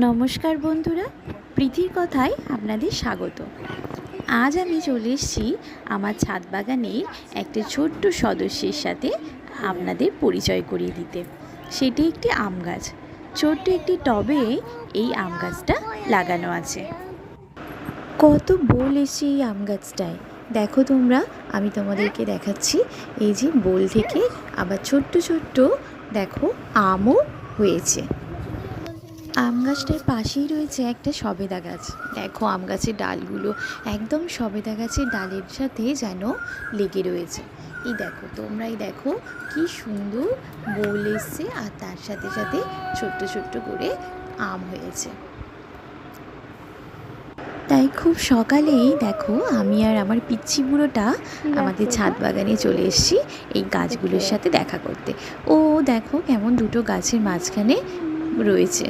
নমস্কার বন্ধুরা, প্রীতির কথায় আপনাদের স্বাগত। আজ আমি চলে এসেছি আমার ছাদ বাগানের একটা ছোট্ট সদস্যের সাথে আপনাদের পরিচয় করিয়ে দিতে। সেটি একটি আম গাছ। ছোট্ট একটি টবে এই আম গাছটা লাগানো আছে। কত বোল এসছে এই আম গাছটায়, দেখো তোমরা। আমি তোমাদেরকে দেখাচ্ছি। এই যে বোল থেকে আবার ছোট্ট ছোট্ট দেখো আমও হয়েছে। আম গাছটার পাশেই রয়েছে একটা সবেদা গাছ। দেখো আম গাছের ডালগুলো একদম সবেদা গাছের ডালের সাথে যেন লেগে রয়েছে। এই দেখো তোমরা, এই দেখো কি সুন্দর বোল এসছে, আর তার সাথে সাথে ছোট্ট ছোট্ট করে আম হয়েছে। তাই খুব সকালেই দেখো আমি আর আমার পিচ্ছি বুড়োটা আমাদের ছাদ বাগানে চলে এসেছি এই গাছগুলোর সাথে দেখা করতে। ও দেখো কেমন দুটো গাছের মাঝখানে রয়েছে।